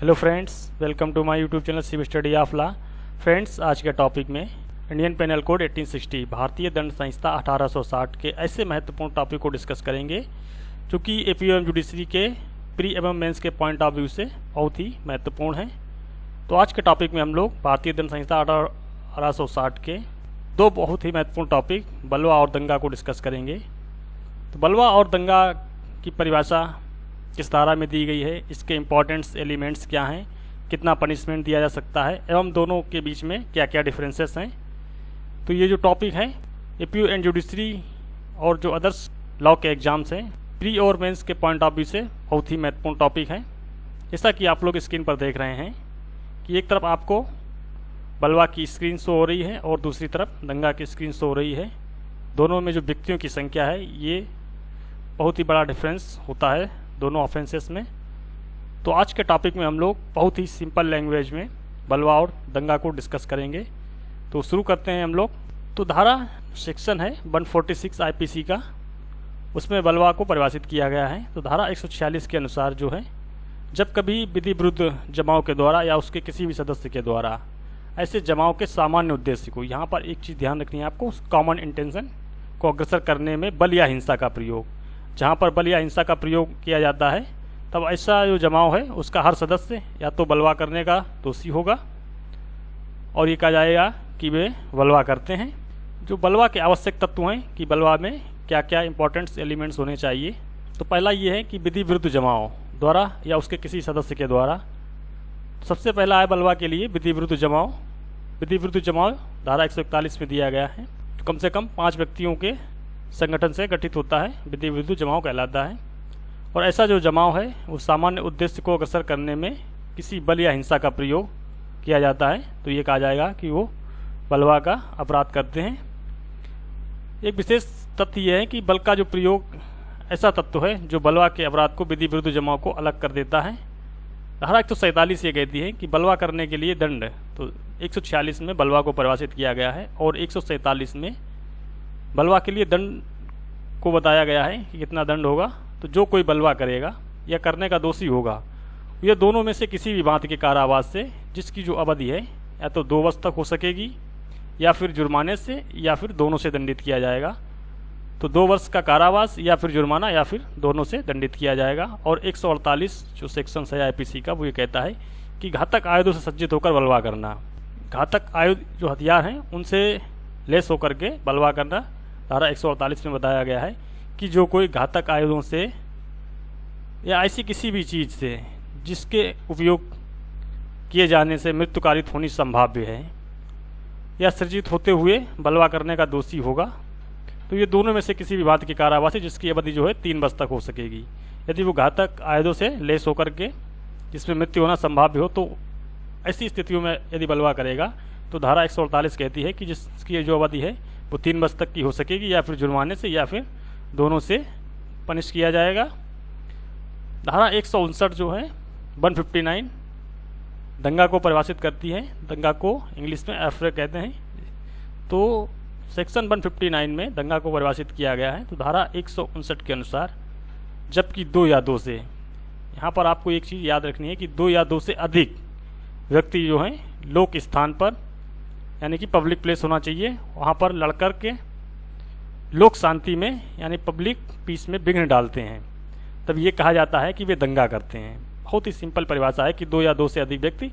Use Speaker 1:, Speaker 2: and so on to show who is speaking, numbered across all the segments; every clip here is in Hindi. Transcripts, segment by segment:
Speaker 1: Hello friends, welcome to my YouTube channel civil study of law. Friends, आज के टॉपिक में इंडियन पेनल कोड 1860 भारतीय दंड संहिता 1860 के ऐसे महत्वपूर्ण टॉपिक को डिस्कस करेंगे जो कि एपीओ एवं जुडिशरी के प्री एवं मेंस के पॉइंट ऑफ व्यू से बहुत ही महत्वपूर्ण हैं। तो आज के टॉपिक में हम लोग भारतीय दंड संहिता 1860 के दो बहुत ही महत्वपूर्ण टॉपिक बलवा और दंगा को डिस्कस करेंगे। तो बलवा और दंगा की परिभाषा किस धारा में दी गई है, इसके इम्पोर्टेंट्स एलिमेंट्स क्या हैं, कितना पनिशमेंट दिया जा सकता है एवं दोनों के बीच में क्या क्या डिफरेंसेस हैं। तो ये जो टॉपिक है एपीओ एंड जुडिशरी और जो अदर्स लॉ के एग्जाम्स हैं प्री और मेंस के पॉइंट ऑफ व्यू से बहुत ही महत्वपूर्ण टॉपिक है। जैसा कि आप लोग स्क्रीन पर देख रहे हैं कि एक तरफ आपको बलवा की स्क्रीन शो हो रही है और दूसरी तरफ दंगा की स्क्रीन शो हो रही है। दोनों में जो व्यक्तियों की संख्या है ये बहुत ही बड़ा डिफरेंस होता है दोनों ऑफेंसेस में। तो आज के टॉपिक में हम लोग बहुत ही सिंपल लैंग्वेज में बलवा और दंगा को डिस्कस करेंगे। तो शुरू करते हैं हम लोग। तो धारा सेक्शन है 146 आईपीसी का, उसमें बलवा को परिभाषित किया गया है। तो धारा 146 के अनुसार जो है, जब कभी विधि विरुद्ध जमाव के द्वारा या उसके किसी भी सदस्य के द्वारा ऐसे जमाव के सामान्य उद्देश्य को, यहाँ पर एक चीज़ ध्यान रखनी है आपको, कॉमन इंटेंशन को अग्रसर करने में बल या हिंसा का प्रयोग, जहाँ पर बल या हिंसा का प्रयोग किया जाता है तब ऐसा जो जमाव है उसका हर सदस्य या तो बलवा करने का दोषी होगा और ये कहा जाएगा कि वे बलवा करते हैं। जो बलवा के आवश्यक तत्व हैं कि बलवा में क्या क्या इंपॉर्टेंट एलिमेंट्स होने चाहिए। तो पहला ये है कि विधि विरुद्ध जमाव द्वारा या उसके किसी सदस्य के द्वारा। सबसे पहला है बलवा के लिए विधि विरुद्ध जमाव। विधि विरुद्ध जमाव धारा 141 में दिया गया है। तो कम से कम 5 व्यक्तियों के संगठन से गठित होता है, विधि विरुद्ध जमाव कहलाता है। और ऐसा जो जमाव है वो सामान्य उद्देश्य को अग्रसर करने में किसी बल या हिंसा का प्रयोग किया जाता है, तो ये कहा जाएगा कि वो बलवा का अपराध करते हैं। एक विशेष तथ्य यह है कि बल का जो प्रयोग ऐसा तत्व है जो बलवा के अपराध को विधि विरुद्ध जमाव को अलग कर देता है। धारा 147 ये कहती है कि बलवा करने के लिए दंड, तो 146 में बलवा को परिभाषित किया गया है और 147 में बलवा के लिए दंड को बताया गया है कि कितना दंड होगा। तो जो कोई बलवा करेगा या करने का दोषी होगा, ये दोनों में से किसी भी भांति के कारावास से जिसकी जो अवधि है या तो 2 वर्ष तक हो सकेगी या फिर जुर्माने से या फिर दोनों से दंडित किया जाएगा। तो 2 वर्ष का कारावास या फिर जुर्माना या फिर दोनों से दंडित किया जाएगा। और 148 जो सेक्शन है आईपीसी का, वो ये कहता है कि घातक आयुधों से सज्जित होकर बलवा करना। घातक आयुध जो हथियार हैं उनसे लेस होकर के बलवा करना धारा 148 में बताया गया है कि जो कोई घातक आयुधों से या ऐसी किसी भी चीज़ से जिसके उपयोग किए जाने से मृत्यु कारित होनी संभाव्य है या सृजित होते हुए बलवा करने का दोषी होगा, तो ये दोनों में से किसी भी बात की कारावास है जिसकी अवधि जो है 3 वर्ष तक हो सकेगी। यदि वो घातक आयुधों से लेस होकर के जिसमें मृत्यु होना संभाव्य हो, तो ऐसी स्थितियों में यदि बलवा करेगा तो धारा 148 कहती है कि जिसकी जो अवधि है वो 3 वर्ष तक की हो सकेगी या फिर जुर्माने से या फिर दोनों से पनिश किया जाएगा। धारा 159 जो है 159 दंगा को परिभाषित करती है। दंगा को इंग्लिश में एफ्रे कहते हैं। तो सेक्शन 159 में दंगा को परिभाषित किया गया है। तो धारा 159 के अनुसार जबकि 2 या 2 से, यहाँ पर आपको एक चीज़ याद रखनी है कि 2 या 2 से अधिक व्यक्ति जो हैं लोक स्थान पर यानी कि पब्लिक प्लेस होना चाहिए, वहाँ पर लड़कर के लोक शांति में यानी पब्लिक पीस में विघ्न डालते हैं, तब ये कहा जाता है कि वे दंगा करते हैं। बहुत ही सिंपल परिभाषा है कि 2 या 2 से अधिक व्यक्ति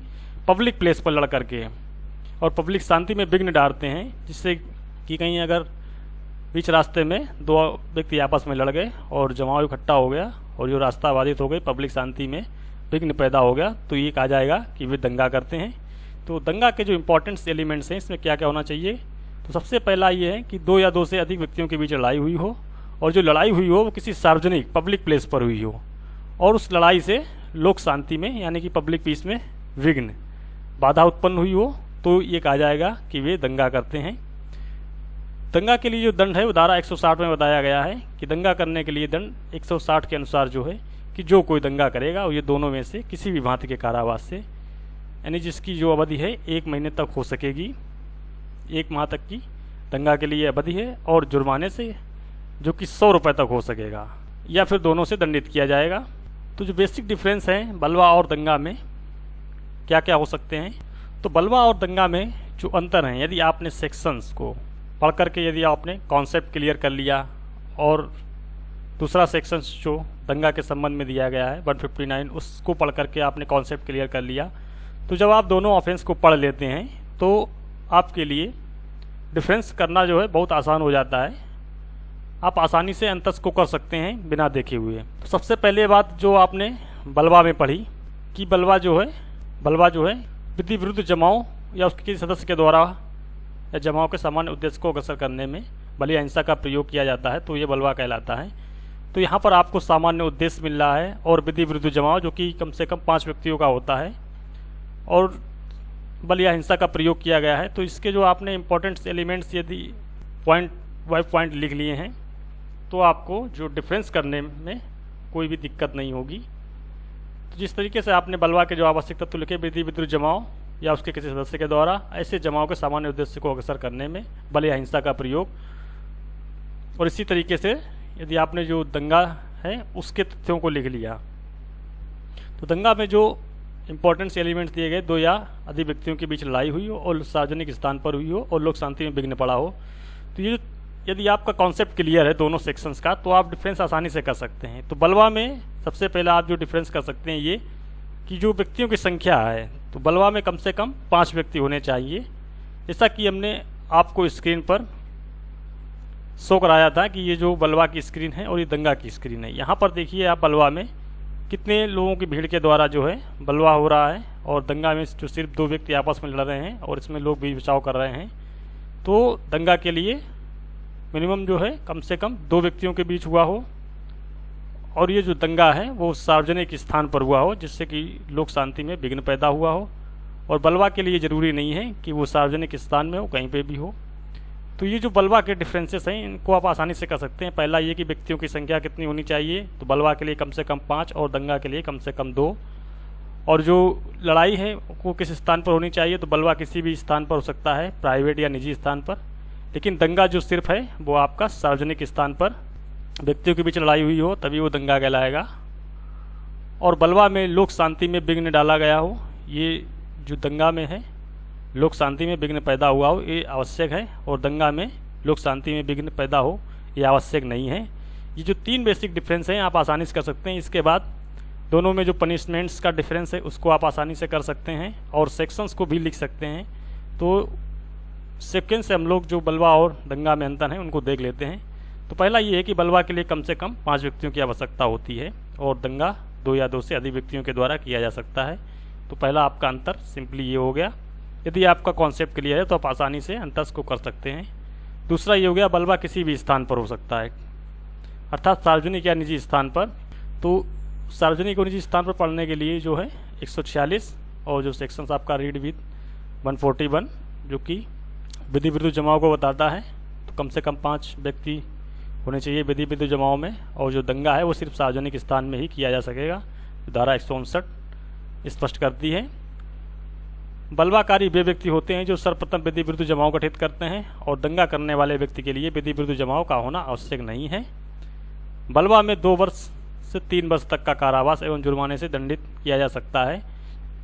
Speaker 1: पब्लिक प्लेस पर लड़ करके और पब्लिक शांति में विघ्न डालते हैं, जिससे कि कहीं अगर बीच रास्ते में 2 व्यक्ति आपस में लड़ गए और जमाव इकट्ठा हो गया और जो रास्ता बाधित हो गई, पब्लिक शांति में विघ्न पैदा हो गया, तो ये कहा जाएगा कि वे दंगा करते हैं। तो दंगा के जो इंपॉर्टेंट एलिमेंट्स हैं इसमें क्या क्या होना चाहिए। तो सबसे पहला ये है कि 2 या 2 से अधिक व्यक्तियों के बीच लड़ाई हुई हो और जो लड़ाई हुई हो वो किसी सार्वजनिक पब्लिक प्लेस पर हुई हो और उस लड़ाई से लोक शांति में यानी कि पब्लिक पीस में विघ्न बाधा उत्पन्न हुई हो, तो ये कहा जाएगा कि वे दंगा करते हैं। दंगा के लिए जो दंड है वो धारा 160 में बताया गया है कि दंगा करने के लिए दंड 160 के अनुसार जो है कि जो कोई दंगा करेगा ये दोनों में से किसी भी भांति के कारावास से यानी जिसकी जो अवधि है 1 महीने तक हो सकेगी, 1 माह तक की दंगा के लिए अवधि है, और जुर्माने से जो कि 100 रुपये तक हो सकेगा या फिर दोनों से दंडित किया जाएगा। तो जो बेसिक डिफरेंस है बलवा और दंगा में क्या क्या हो सकते हैं। तो बलवा और दंगा में जो अंतर हैं, यदि आपने सेक्शंस को पढ़ करके यदि आपने कॉन्सेप्ट क्लियर कर लिया और दूसरा सेक्शन जो दंगा के संबंध में दिया गया है 159, उसको पढ़ करके आपने कॉन्सेप्ट क्लियर कर लिया, तो जब आप दोनों ऑफेंस को पढ़ लेते हैं तो आपके लिए डिफरेंस करना जो है बहुत आसान हो जाता है। आप आसानी से अंतस को कर सकते हैं बिना देखे हुए। तो सबसे पहले बात जो आपने बलवा में पढ़ी कि बलवा जो है विधि विरुद्ध जमाओ या उसके किसी सदस्य के द्वारा या जमाओ के सामान्य उद्देश्य को अग्रसर करने में बल या हिंसा का प्रयोग किया जाता है, तो ये बलवा कहलाता है। तो यहाँ पर आपको सामान्य उद्देश्य मिल रहा है और विधि विरुद्ध जमाओ जो कि कम से कम 5 व्यक्तियों का होता है और बल या हिंसा का प्रयोग किया गया है। तो इसके जो आपने इंपॉर्टेंट एलिमेंट्स यदि पॉइंट लिख लिए हैं तो आपको जो डिफरेंस करने में कोई भी दिक्कत नहीं होगी। तो जिस तरीके से आपने बलवा के जो आवश्यक तत्व लिखे, विधि विरुद्ध जमाओ या उसके किसी सदस्य के द्वारा ऐसे जमाओं के सामान्य उद्देश्य को अग्रसर करने में बल या हिंसा का प्रयोग, और इसी तरीके से यदि आपने जो दंगा है उसके तथ्यों को लिख लिया, तो दंगा में जो इंपॉर्टेंट एलिमेंट्स दिए गए, 2 या अधिक व्यक्तियों के बीच लड़ाई हुई हो और सार्वजनिक स्थान पर हुई हो और लोक शांति में विघ्न पड़ा हो। तो ये यदि आपका कॉन्सेप्ट क्लियर है दोनों सेक्शंस का, तो आप डिफरेंस आसानी से कर सकते हैं। तो बलवा में सबसे पहले आप जो डिफरेंस कर सकते हैं ये कि जो व्यक्तियों की संख्या है, तो बलवा में कम से कम 5 व्यक्ति होने चाहिए, जैसा कि हमने आपको स्क्रीन पर शो कराया था कि ये जो बलवा की स्क्रीन है और ये दंगा की स्क्रीन है। यहाँ पर देखिए आप बलवा में कितने लोगों की भीड़ के द्वारा जो है बलवा हो रहा है और दंगा में जो सिर्फ 2 व्यक्ति आपस में लड़ रहे हैं और इसमें लोग बीच बचाव कर रहे हैं। तो दंगा के लिए मिनिमम जो है कम से कम 2 व्यक्तियों के बीच हुआ हो और ये जो दंगा है वो सार्वजनिक स्थान पर हुआ हो जिससे कि लोक शांति में विघ्न पैदा हुआ हो। और बलवा के लिए ज़रूरी नहीं है कि वो सार्वजनिक स्थान में हो, कहीं पे भी हो। तो ये जो बलवा के डिफरेंसेस हैं इनको आप आसानी से कर सकते हैं। पहला ये कि व्यक्तियों की संख्या कितनी होनी चाहिए, तो बलवा के लिए कम से कम 5 और दंगा के लिए कम से कम 2। और जो लड़ाई है वो किस स्थान पर होनी चाहिए, तो बलवा किसी भी स्थान पर हो सकता है, प्राइवेट या निजी स्थान पर, लेकिन दंगा जो सिर्फ है वो आपका सार्वजनिक स्थान पर व्यक्तियों के बीच लड़ाई हुई हो तभी वो दंगा कहलाएगा। और बलवा में लोक शांति में विघ्न डाला गया हो, ये जो दंगा में है लोक शांति में विघ्न पैदा हुआ हो ये आवश्यक है, और दंगा में लोक शांति में विघ्न पैदा हो ये आवश्यक नहीं है। ये जो 3 बेसिक डिफरेंस हैं आप आसानी से कर सकते हैं। इसके बाद दोनों में जो पनिशमेंट्स का डिफरेंस है उसको आप आसानी से कर सकते हैं और सेक्शंस को भी लिख सकते हैं। तो सेकेंड से हम लोग जो बलवा और दंगा में अंतर है उनको देख लेते हैं। तो पहला ये है कि बलवा के लिए कम से कम 5 व्यक्तियों की आवश्यकता होती है और दंगा 2 या 2 से अधिक व्यक्तियों के द्वारा किया जा सकता है। तो पहला आपका अंतर सिंपली ये हो गया। यदि आपका कॉन्सेप्ट क्लियर है तो आप आसानी से अंतर को कर सकते हैं। दूसरा ये हो गया बलवा किसी भी स्थान पर हो सकता है, अर्थात सार्वजनिक या निजी स्थान पर। तो सार्वजनिक और निजी स्थान पर पढ़ने के लिए जो है 146 और जो सेक्शंस आपका रीड विद 141 जो कि विधि विरुद्ध जमाओं को बताता है, तो कम से कम 5 व्यक्ति होने चाहिए विधि विरुद्ध जमाओं में। और जो दंगा है वो सिर्फ सार्वजनिक स्थान में ही किया जा सकेगा, धारा 159 स्पष्ट करती है। बलवाकारी वे व्यक्ति होते हैं जो सर्वप्रथम विधि विरुद्ध जमाओ गठित करते हैं और दंगा करने वाले व्यक्ति के लिए विधि विरुद्ध जमाओ का होना आवश्यक नहीं है। बलवा में 2 वर्ष से 3 वर्ष तक का कारावास एवं जुर्माने से दंडित किया जा सकता है,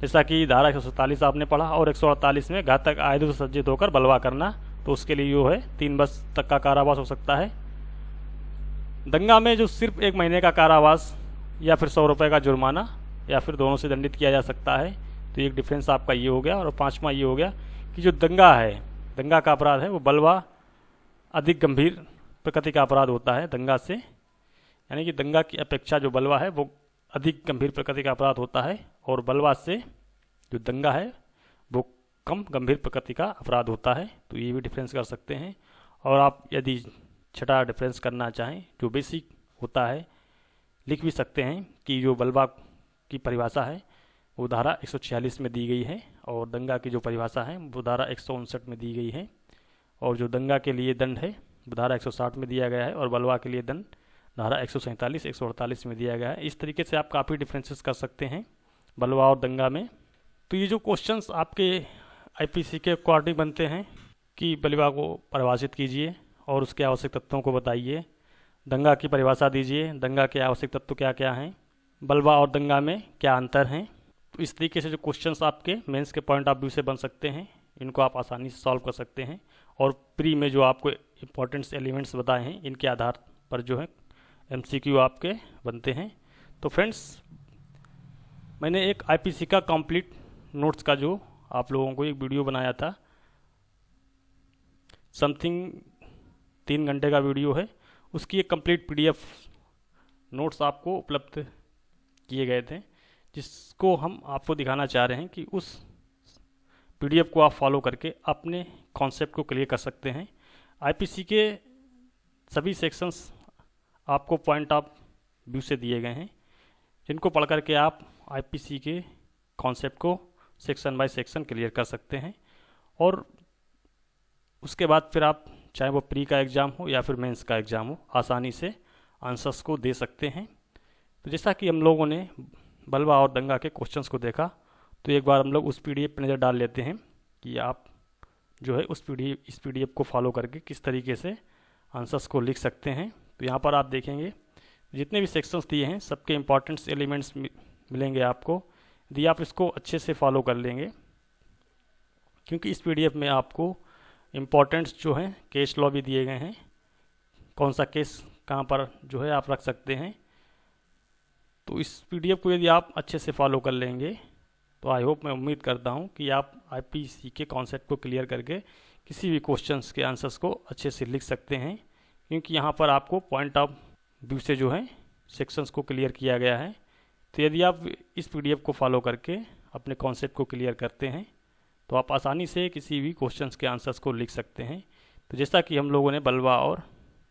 Speaker 1: जैसा कि धारा 147 आपने पढ़ा। और 148 में घातक आयुधों से सज्जित होकर बलवा करना, तो उसके लिए जो है 3 वर्ष तक का कारावास हो सकता है। दंगा में जो सिर्फ 1 महीने का कारावास या फिर 100 रुपये का जुर्माना या फिर दोनों से दंडित किया जा सकता है। तो एक डिफरेंस आपका ये हो गया। और 5वां ये हो गया कि जो दंगा है, दंगा का अपराध है वो बलवा अधिक गंभीर प्रकृति का अपराध होता है दंगा से, यानी कि दंगा की अपेक्षा जो बलवा है वो अधिक गंभीर प्रकृति का अपराध होता है और बलवा से जो दंगा है वो कम गंभीर प्रकृति का अपराध होता है। तो ये भी डिफरेंस कर सकते हैं। और आप यदि छठा डिफरेंस करना चाहें जो बेसिक होता है, लिख भी सकते हैं कि जो बलवा की परिभाषा है वो धारा 146 में दी गई है और दंगा की जो परिभाषा है वो धारा 159 में दी गई है। और जो दंगा के लिए दंड है वो धारा 160 में दिया गया है और बलवा के लिए दंड धारा 147, 148 में दिया गया है। इस तरीके से आप काफ़ी डिफरेंसेस कर सकते हैं बलवा और दंगा में। तो ये जो क्वेश्चंस आपके आईपीसी के अकॉर्डिंग बनते हैं कि बलवा को परिभाषित कीजिए और उसके आवश्यक तत्वों को बताइए, दंगा की परिभाषा दीजिए, दंगा के आवश्यक तत्व क्या क्या हैं, बलवा और दंगा में क्या अंतर हैं। तो इस तरीके से जो क्वेश्चंस आपके मेंस के पॉइंट ऑफ व्यू से बन सकते हैं, इनको आप आसानी से सॉल्व कर सकते हैं। और प्री में जो आपको इम्पोर्टेंट्स एलिमेंट्स बताए हैं, इनके आधार पर जो है MCQ आपके बनते हैं। तो फ्रेंड्स, मैंने एक IPC का कंप्लीट नोट्स का जो आप लोगों को एक वीडियो बनाया था, समथिंग 3 घंटे का वीडियो है, उसकी एक कंप्लीट PDF नोट्स आपको उपलब्ध किए गए थे, जिसको हम आपको दिखाना चाह रहे हैं कि उस PDF को आप फॉलो करके अपने कॉन्सेप्ट को क्लियर कर सकते हैं। IPC के सभी सेक्शंस आपको पॉइंट ऑफ व्यू से दिए गए हैं, जिनको पढ़ करके आप IPC के कॉन्सेप्ट को सेक्शन बाय सेक्शन क्लियर कर सकते हैं। और उसके बाद फिर आप चाहे वो प्री का एग्ज़ाम हो या फिर मेंस का एग्ज़ाम हो, आसानी से आंसर्स को दे सकते हैं। तो जैसा कि हम लोगों ने बलवा और दंगा के क्वेश्चंस को देखा, तो एक बार हम लोग उस PDF पर नज़र डाल लेते हैं कि आप जो है इस PDF को फॉलो करके किस तरीके से आंसर्स को लिख सकते हैं। तो यहाँ पर आप देखेंगे जितने भी सेक्शंस दिए हैं, सबके इम्पॉर्टेंट्स एलिमेंट्स मिलेंगे आपको, यदि आप इसको अच्छे से फॉलो कर लेंगे। क्योंकि इस PDF में आपको इम्पॉर्टेंट्स जो हैं केस लॉ भी दिए गए हैं, कौन सा केस कहाँ पर जो है आप रख सकते हैं। तो इस PDF को यदि आप अच्छे से फॉलो कर लेंगे, तो आई होप, मैं उम्मीद करता हूँ कि आप IPC के कॉन्सेप्ट को क्लियर करके किसी भी क्वेश्चंस के आंसर्स को अच्छे से लिख सकते हैं। क्योंकि यहाँ पर आपको पॉइंट ऑफ व्यू से जो है सेक्शंस को क्लियर किया गया है। तो यदि आप इस PDF को फॉलो करके अपने कॉन्सेप्ट को क्लियर करते हैं, तो आप आसानी से किसी भी क्वेश्चंस के आंसर्स को लिख सकते हैं। तो जैसा कि हम लोगों ने बलवा और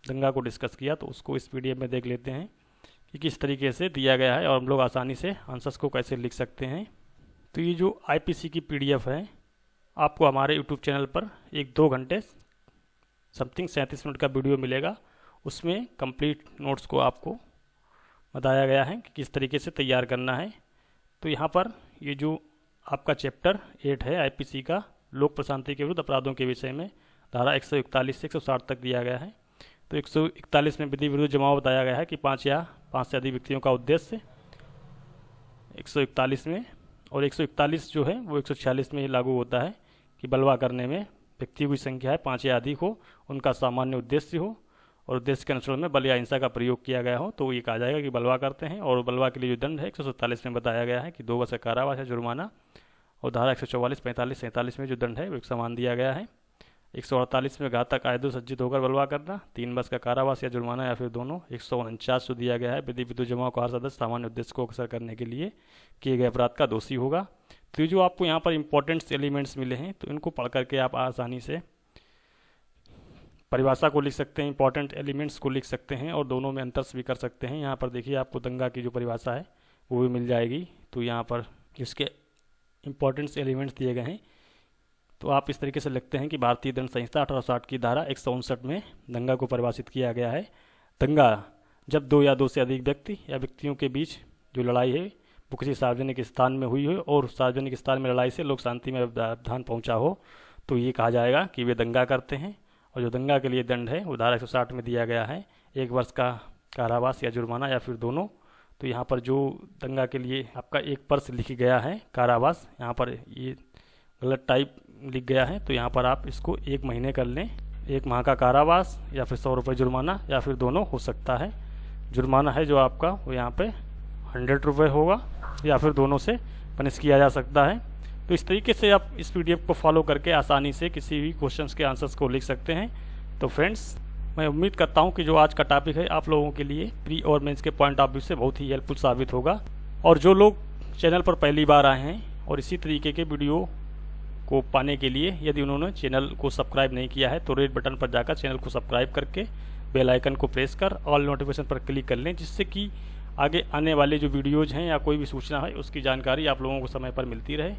Speaker 1: दंगा को डिस्कस किया, तो उसको इस PDF में देख लेते हैं कि किस तरीके से दिया गया है और हम लोग आसानी से आंसर्स को कैसे लिख सकते हैं। तो ये जो IPC की PDF है, आपको हमारे YouTube चैनल पर 1-2 घंटे समथिंग 37 मिनट का वीडियो मिलेगा। उसमें कंप्लीट नोट्स को आपको बताया गया है कि किस तरीके से तैयार करना है। तो यहाँ पर ये जो आपका चैप्टर 8 है IPC का, लोक प्रशांति के विरुद्ध अपराधों के विषय में, धारा 141 से 160 तक दिया गया है। तो 141 में विधि विरुद्ध जमाव बताया गया है कि 5 या 5 से अधिक व्यक्तियों का उद्देश्य 141 में, और 141 जो है वो 146 में लागू होता है कि बलवा करने में व्यक्तियों की संख्या है 5 या अधिक हो, उनका सामान्य उद्देश्य हो और उद्देश्य के अनुसार में बल या हिंसा का प्रयोग किया गया हो, तो ये कहा जाएगा कि बलवा करते हैं। और बलवा के लिए जो दंड है 147 में बताया गया है कि 2 वर्ष का कारावास या जुर्माना, और धारा 144, 45, 47 में जो दंड है वो एक समान दिया गया है। 148 में घातक आयुधों सज्जित होकर बलवा करना, 3 वर्ष का कारावास या जुर्माना या फिर दोनों। 149 जो दिया गया है, विधि विरुद्ध जमाव का हर सदस्य सामान्य उद्देश्य को अक्सर करने के लिए किए गए अपराध का दोषी होगा। तो ये जो आपको यहाँ पर इंपॉर्टेंट्स एलिमेंट्स मिले हैं, तो इनको पढ़ करके आप आसानी से परिभाषा को लिख सकते हैं, इंपॉर्टेंट एलिमेंट्स को लिख सकते हैं और दोनों में अंतर भी कर सकते हैं। यहाँ पर देखिए आपको दंगा की जो परिभाषा है वो भी मिल जाएगी। तो यहाँ पर इसके इंपॉर्टेंट्स एलिमेंट्स दिए गए हैं। तो आप इस तरीके से लिखते हैं कि भारतीय दंड संहिता 1860 की धारा 159 में दंगा को परिभाषित किया गया है। दंगा जब 2 या 2 से अधिक व्यक्ति या व्यक्तियों के बीच जो लड़ाई है वो किसी सार्वजनिक स्थान में हुई हो और सार्वजनिक स्थान में लड़ाई से लोक शांति में व्यवधान पहुंचा हो, तो ये कहा जाएगा कि वे दंगा करते हैं। और जो दंगा के लिए दंड है वो धारा 160 में दिया गया है, 1 वर्ष का कारावास या जुर्माना या फिर दोनों। तो यहाँ पर जो दंगा के लिए आपका 1 वर्ष लिख गया है कारावास, यहाँ पर ये गलत टाइप लिख गया है, तो यहाँ पर आप इसको 1 महीने कर लें, 1 माह का कारावास या फिर 100 रुपये जुर्माना या फिर दोनों हो सकता है। जुर्माना है जो आपका वो यहाँ पे 100 रुपये होगा या फिर दोनों से पनिश किया जा सकता है। तो इस तरीके से आप इस PDF को फॉलो करके आसानी से किसी भी क्वेश्चंस के आंसर्स को लिख सकते हैं। तो फ्रेंड्स, मैं उम्मीद करता हूं कि जो आज का टॉपिक है आप लोगों के लिए प्री और मेंस के पॉइंट ऑफ व्यू से बहुत ही हेल्पफुल साबित होगा। और जो लोग चैनल पर पहली बार आए हैं और इसी तरीके के वीडियो को पाने के लिए यदि उन्होंने चैनल को सब्सक्राइब नहीं किया है, तो रेड बटन पर जाकर चैनल को सब्सक्राइब करके बेल आइकन को प्रेस कर ऑल नोटिफिकेशन पर क्लिक कर लें, जिससे कि आगे आने वाले जो वीडियोज़ हैं या कोई भी सूचना है उसकी जानकारी आप लोगों को समय पर मिलती रहे।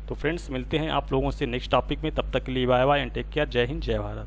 Speaker 1: तो फ्रेंड्स, मिलते हैं आप लोगों से नेक्स्ट टॉपिक में। तब तक के लिए bye bye and take care. जय हिंद, जय भारत।